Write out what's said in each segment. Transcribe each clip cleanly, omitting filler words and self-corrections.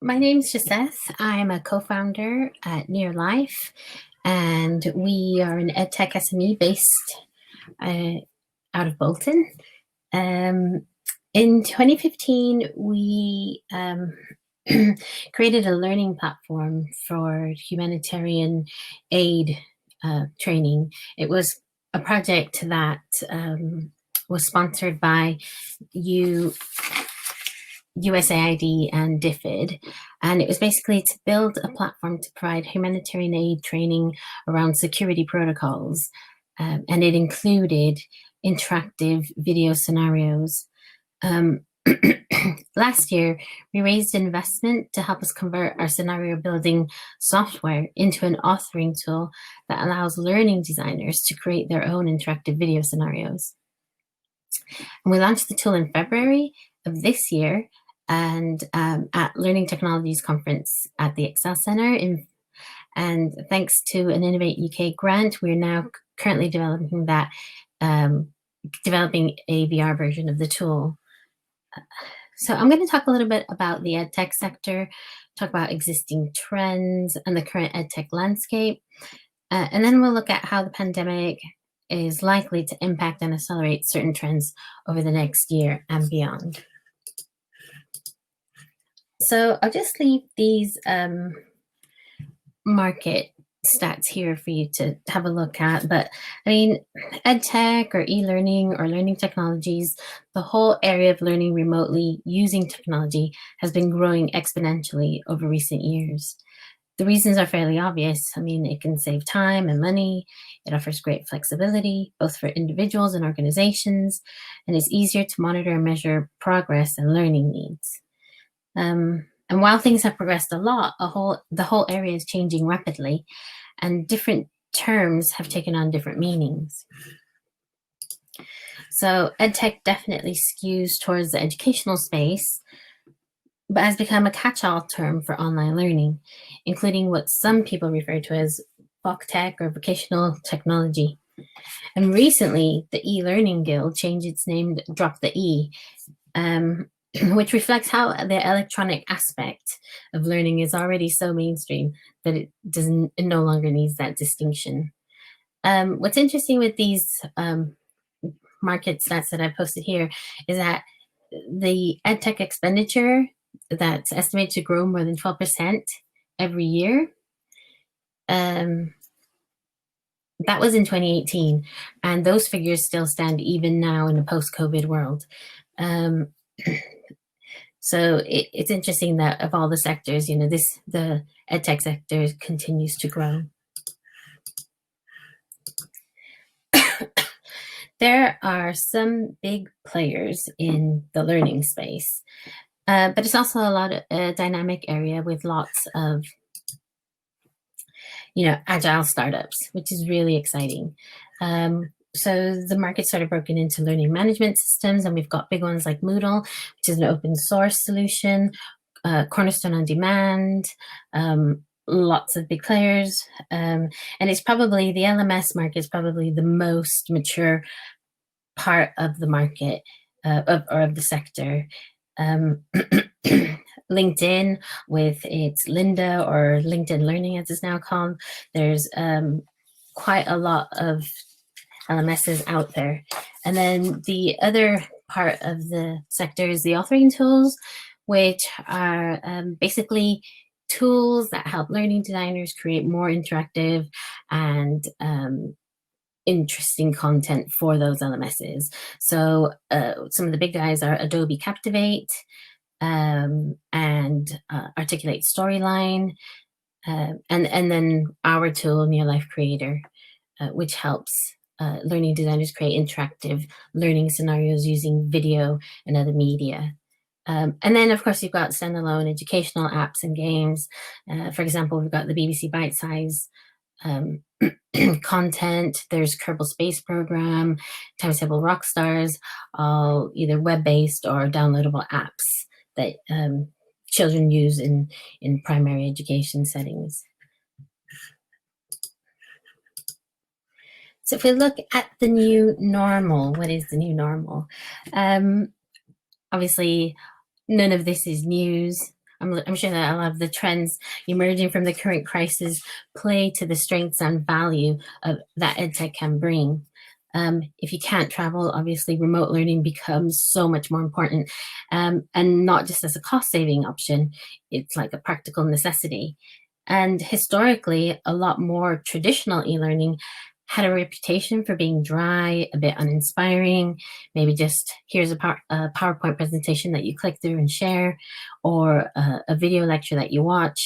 My name's Joseth. I'm a co-founder at NearLife, and we are an EdTech SME based out of Bolton. In 2015, we created a learning platform for humanitarian aid training. It was a project that was sponsored by USAID and DFID, and it was basically to build a platform to provide humanitarian aid training around security protocols, and it included interactive video scenarios. Last year, we raised investment to help us convert our scenario building software into an authoring tool that allows learning designers to create their own interactive video scenarios. And we launched the tool in February of this year, and at Learning Technologies Conference at the Excel Centre. And thanks to an Innovate UK grant, we're now currently developing a VR version of the tool. So I'm going to talk a little bit about the EdTech sector, talk about existing trends and the current EdTech landscape, and then we'll look at how the pandemic is likely to impact and accelerate certain trends over the next year and beyond. So I'll just leave these market stats here for you to have a look at. But I mean, EdTech or e-learning or learning technologies, the whole area of learning remotely using technology has been growing exponentially over recent years. The reasons are fairly obvious. I mean, it can save time and money. It offers great flexibility, both for individuals and organizations, and it's easier to monitor and measure progress and learning needs. And while things have progressed a lot, the whole area is changing rapidly, and different terms have taken on different meanings. So EdTech definitely skews towards the educational space, but has become a catch-all term for online learning, including what some people refer to as VocTech or vocational technology. And recently, the e-learning guild changed its name to drop the E, which reflects how the electronic aspect of learning is already so mainstream that it no longer needs that distinction. What's interesting with these market stats that I posted here is that the EdTech expenditure that's estimated to grow more than 12% every year. That was in 2018, and those figures still stand even now in a post-COVID world. So it's interesting that of all the sectors, the EdTech sector continues to grow. There are some big players in the learning space, but it's also a dynamic area with lots of, agile startups, which is really exciting. So the market sort of broken into learning management systems, and we've got big ones like Moodle, which is an open source solution, Cornerstone on Demand, lots of big players. And it's probably, the LMS market is probably the most mature part of the market, or of the sector. LinkedIn with its Linda, or LinkedIn Learning as it's now called, there's quite a lot of LMSs out there. And then the other part of the sector is the authoring tools, which are basically tools that help learning designers create more interactive and interesting content for those LMSs. So some of the big guys are Adobe Captivate and Articulate Storyline, and then our tool, NearLife Creator, which helps learning designers create interactive learning scenarios using video and other media. And then, of course, you've got standalone educational apps and games. For example, we've got the BBC Bite Size content. There's Kerbal Space Program, Timetable Rockstars, all either web-based or downloadable apps that children use in primary education settings. So if we look at the new normal, what is the new normal? Obviously, none of this is news. I'm sure that a lot of the trends emerging from the current crisis play to the strengths and value of that EdTech can bring. If you can't travel, obviously remote learning becomes so much more important, and not just as a cost-saving option, it's like a practical necessity. And historically, a lot more traditional e-learning had a reputation for being dry, a bit uninspiring, maybe just here's a PowerPoint presentation that you click through and share, or a video lecture that you watch.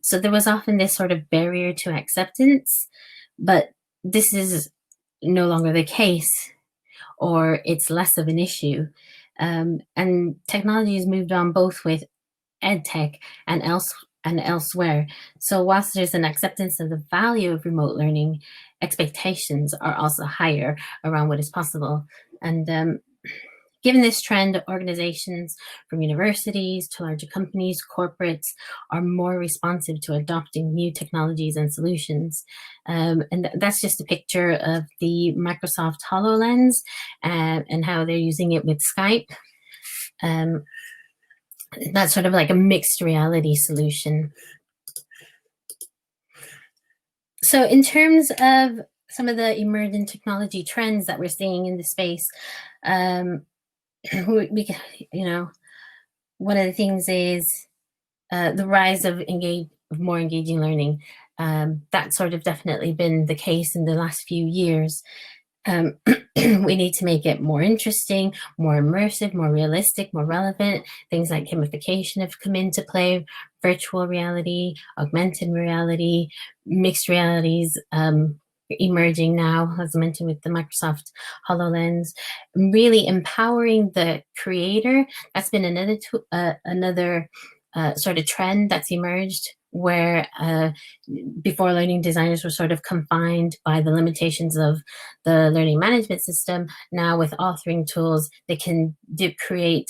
So there was often this sort of barrier to acceptance, but this is no longer the case, or it's less of an issue. And technology has moved on both with EdTech and elsewhere. So whilst there's an acceptance of the value of remote learning, expectations are also higher around what is possible. And given this trend, organizations from universities to larger companies, corporates are more responsive to adopting new technologies and solutions. And that's just a picture of the Microsoft HoloLens and how they're using it with Skype. That's sort of like a mixed reality solution. So in terms of some of the emerging technology trends that we're seeing in the space, one of the things is the rise of more engaging learning. That's sort of definitely been the case in the last few years. We need to make it more interesting, more immersive, more realistic, more relevant. Things like gamification have come into play, virtual reality, augmented reality, mixed realities, emerging now, as I mentioned with the Microsoft HoloLens, really empowering the creator. That's been another sort of trend that's emerged, where before, learning designers were sort of confined by the limitations of the learning management system. Now with authoring tools, they can create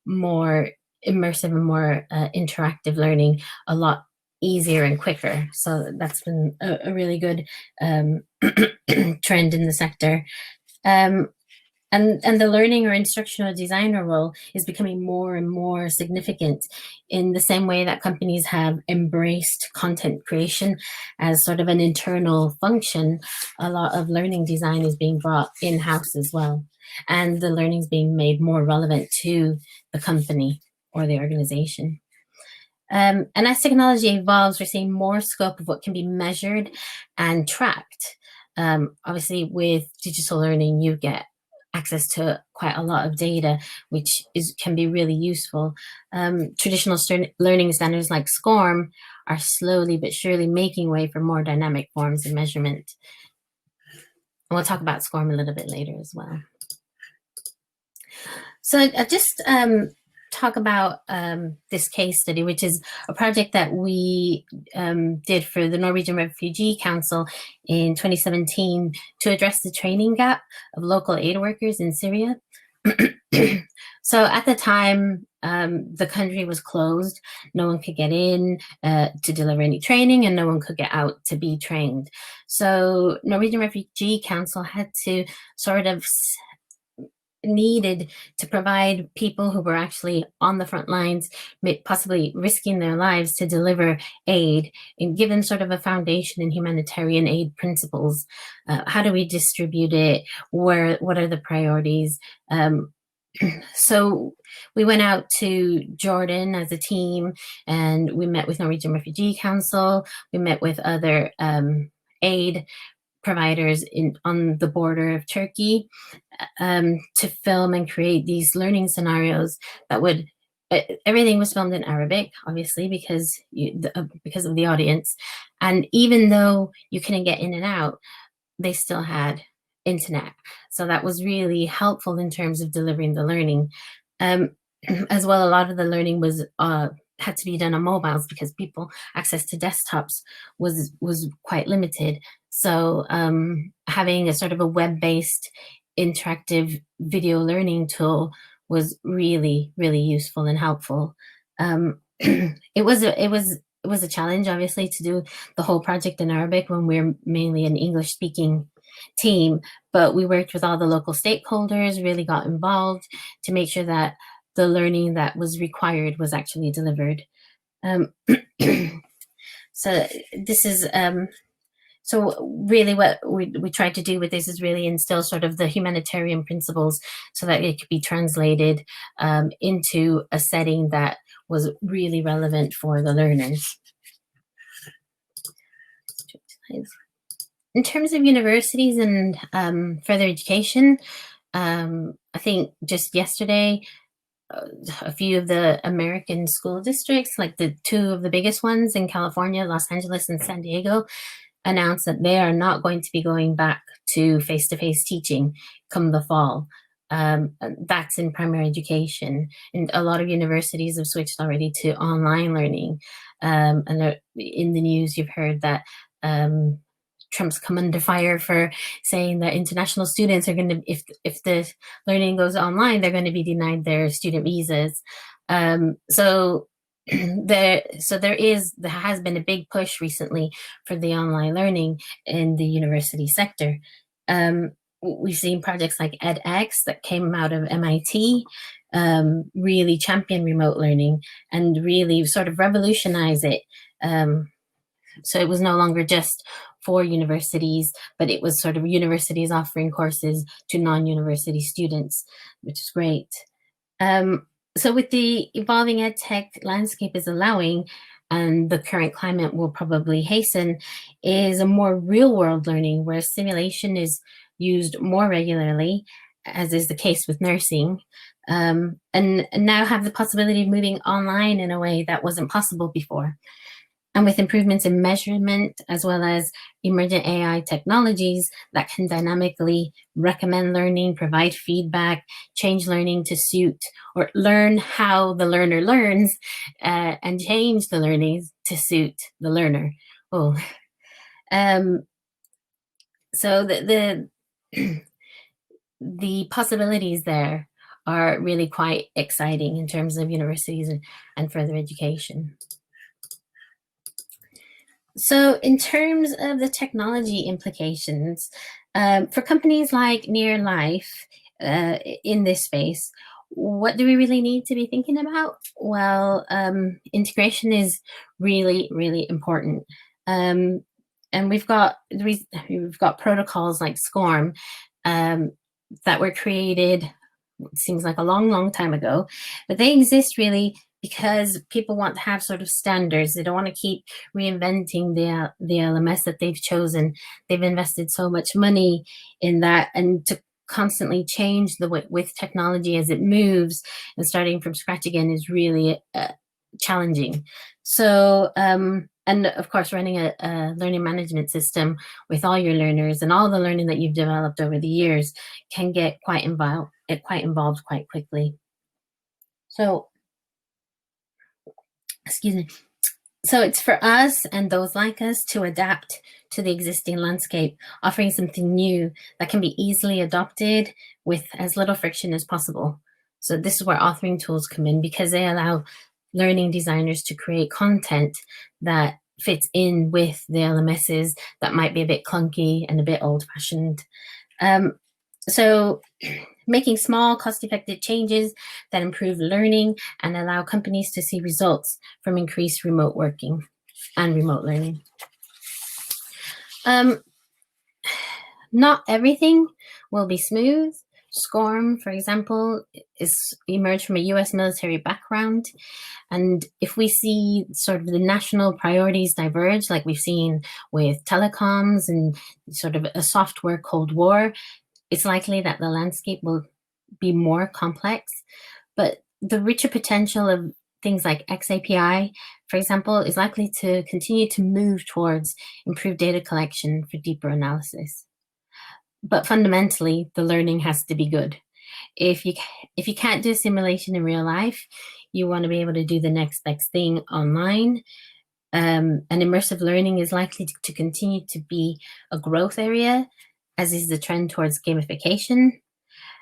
more immersive and more interactive learning a lot easier and quicker. So that's been a really good trend in the sector. And the learning or instructional designer role is becoming more and more significant, in the same way that companies have embraced content creation as sort of an internal function. A lot of learning design is being brought in-house as well, and the learning is being made more relevant to the company or the organization. And as technology evolves, we're seeing more scope of what can be measured and tracked. Obviously, with digital learning, you get access to quite a lot of data, which can be really useful. Traditional learning standards like SCORM are slowly but surely making way for more dynamic forms of measurement. And we'll talk about SCORM a little bit later as well. So I just talk about this case study, which is a project that we did for the Norwegian Refugee Council in 2017 to address the training gap of local aid workers in Syria. So at the time, the country was closed. No one could get in to deliver any training, and no one could get out to be trained. So Norwegian Refugee Council had to sort of needed to provide people who were actually on the front lines, possibly risking their lives to deliver aid, and give them sort of a foundation in humanitarian aid principles. How do we distribute it? What are the priorities? So we went out to Jordan as a team, and we met with Norwegian Refugee Council. We met with other aid providers on the border of Turkey to film and create these learning scenarios that would, everything was filmed in Arabic, obviously, because of the audience. And even though you couldn't get in and out, they still had internet. So that was really helpful in terms of delivering the learning. As well, a lot of the learning was had to be done on mobiles because people access to desktops was quite limited. So having a sort of a web-based interactive video learning tool was really, really useful and helpful. It was a challenge, obviously, to do the whole project in Arabic when we're mainly an English-speaking team, but we worked with all the local stakeholders, really got involved to make sure that the learning that was required was actually delivered. Um, so this is so really what we tried to do with this is really instill sort of the humanitarian principles so that it could be translated into a setting that was really relevant for the learners. In terms of universities and further education, I think just yesterday, a few of the American school districts, like the two of the biggest ones in California, Los Angeles and San Diego, announced that they are not going to be going back to face-to-face teaching come the fall. That's in primary education. And a lot of universities have switched already to online learning. And in the news, you've heard that Trump's come under fire for saying that international students are going to, if the learning goes online, they're going to be denied their student visas. So there has been a big push recently for the online learning in the university sector. We've seen projects like EdTech's that came out of MIT really champion remote learning and really sort of revolutionize it. So it was no longer just for universities, but it was sort of universities offering courses to non-university students, which is great. So with the evolving EdTech landscape is allowing, and the current climate will probably hasten, is a more real-world learning where simulation is used more regularly, as is the case with nursing, and now have the possibility of moving online in a way that wasn't possible before. And with improvements in measurement, as well as emergent AI technologies that can dynamically recommend learning, provide feedback, change learning to suit, or learn how the learner learns, and change the learning to suit the learner. Oh, so the possibilities there are really quite exciting in terms of universities and further education. So in terms of the technology implications, for companies like NearLife in this space, what do we really need to be thinking about? Well, integration is really, really important. And we've got protocols like SCORM that were created, it seems like a long, long time ago, but they exist really because people want to have sort of standards. They don't want to keep reinventing the LMS that they've chosen. They've invested so much money in that, and to constantly change with technology as it moves and starting from scratch again is really challenging. So, and of course, running a learning management system with all your learners and all the learning that you've developed over the years can get quite involved quite quickly. So, excuse me. So it's for us and those like us to adapt to the existing landscape, offering something new that can be easily adopted with as little friction as possible. So this is where authoring tools come in, because they allow learning designers to create content that fits in with the LMSs that might be a bit clunky and a bit old-fashioned. So making small, cost-effective changes that improve learning and allow companies to see results from increased remote working and remote learning. Not everything will be smooth. SCORM, for example, emerged from a US military background. And if we see sort of the national priorities diverge, like we've seen with telecoms and sort of a software Cold War, it's likely that the landscape will be more complex. But the richer potential of things like XAPI, for example, is likely to continue to move towards improved data collection for deeper analysis. But fundamentally, the learning has to be good. If you can't do simulation in real life, you want to be able to do the next best thing online. And immersive learning is likely to continue to be a growth area, as is the trend towards gamification.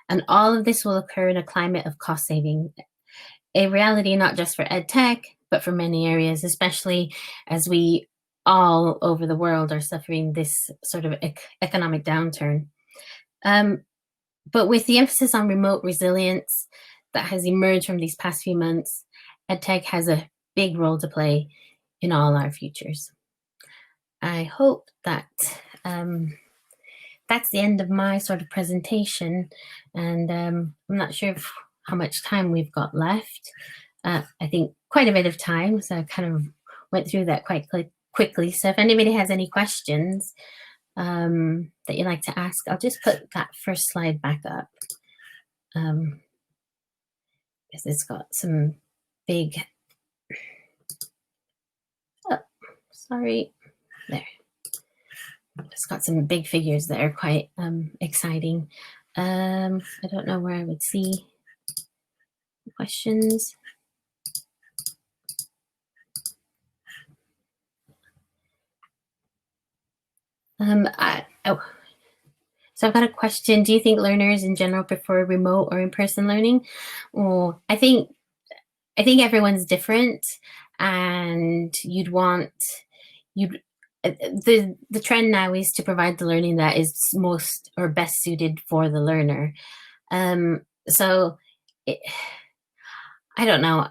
And all of this will occur in a climate of cost saving, a reality not just for EdTech, but for many areas, especially as we all over the world are suffering this sort of economic downturn. But with the emphasis on remote resilience, that has emerged from these past few months, EdTech has a big role to play in all our futures. I hope that that's the end of my sort of presentation, and I'm not sure how much time we've got left. I think quite a bit of time, so I kind of went through that quite quickly. So if anybody has any questions that you'd like to ask, I'll just put that first slide back up, because it's got some big, oh, sorry, there. It's got some big figures that are quite exciting. I don't know where I would see questions. So I've got a question. Do you think learners in general prefer remote or in-person learning? Well, I think everyone's different, and the trend now is to provide the learning that is most or best suited for the learner. So I don't know.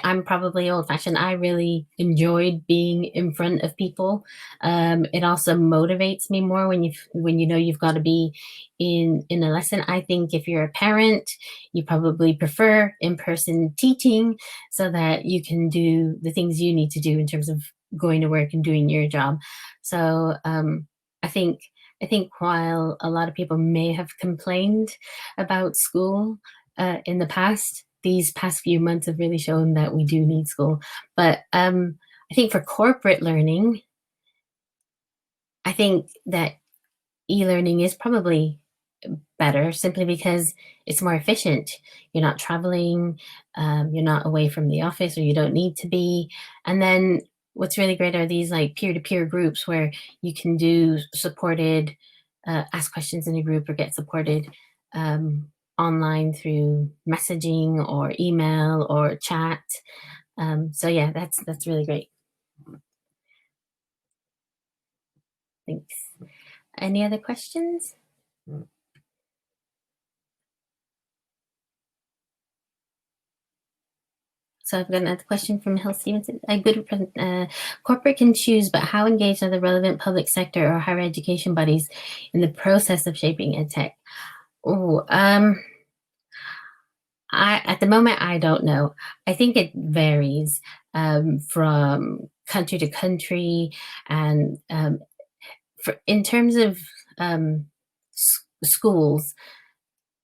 I'm probably old-fashioned. I really enjoyed being in front of people. It also motivates me more when you know you've got to be in a lesson. I think if you're a parent, you probably prefer in-person teaching so that you can do the things you need to do in terms of going to work and doing your job. So I think while a lot of people may have complained about school in the past, these past few months have really shown that we do need school. But I think for corporate learning, I think that e-learning is probably better simply because it's more efficient. You're not traveling, you're not away from the office, or you don't need to be. And then what's really great are these like peer-to-peer groups where you can do supported, ask questions in a group or get supported online through messaging or email or chat. So yeah, that's really great. Thanks. Any other questions? So I've got another question from Hill Stevenson. A good corporate can choose, but how engaged are the relevant public sector or higher education bodies in the process of shaping EdTech? Oh, at the moment, I don't know. I think it varies from country to country, and in terms of schools,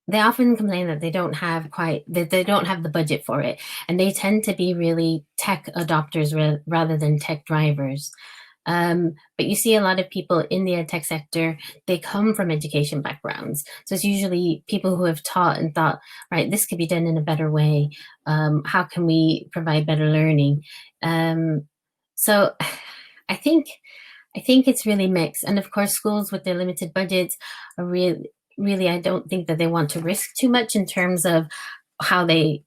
they often complain that they don't have the budget for it, and they tend to be really tech adopters rather than tech drivers. But you see a lot of people in the EdTech sector, they come from education backgrounds. So it's usually people who have taught and thought, right, this could be done in a better way. How can we provide better learning? So I think it's really mixed. And of course, schools with their limited budgets are really, I don't think that they want to risk too much in terms of how they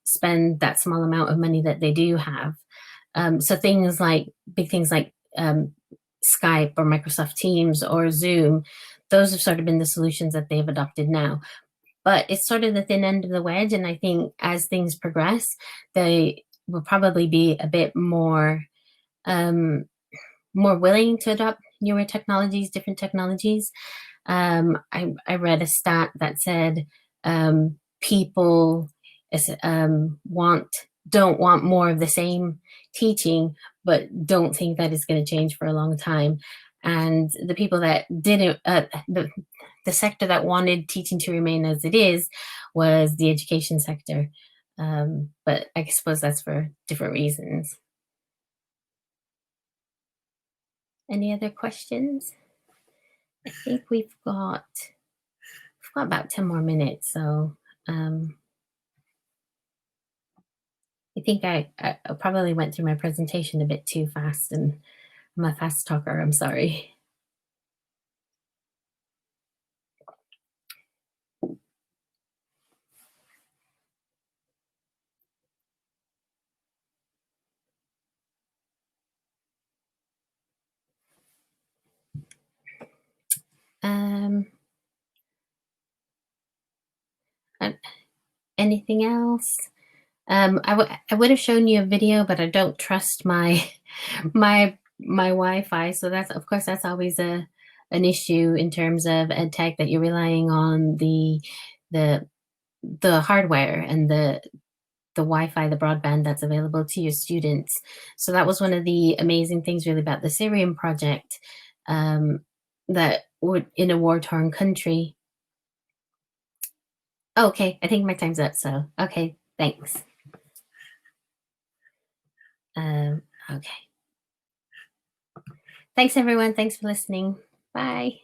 spend that small amount of money that they do have. So big things like Skype or Microsoft Teams or Zoom, those have sort of been the solutions that they've adopted now. But it's sort of the thin end of the wedge, and I think as things progress, they will probably be a bit more willing to adopt newer technologies, different technologies. I read a stat that said people don't want more of the same teaching, but don't think that it's going to change for a long time. And the people that didn't, the sector that wanted teaching to remain as it is was the education sector. But I suppose that's for different reasons. Any other questions? I think we've got about 10 more minutes, so I think I probably went through my presentation a bit too fast, and I'm a fast talker, I'm sorry. anything else? I would have shown you a video, but I don't trust my my Wi-Fi. So that's, of course, that's always an issue in terms of ed tech, that you're relying on the the hardware and the Wi-Fi, the broadband that's available to your students. So that was one of the amazing things really about the Syrian project, that would in a war-torn country. Okay, I think my time's up. So okay, thanks. Okay. Thanks everyone. Thanks for listening. Bye.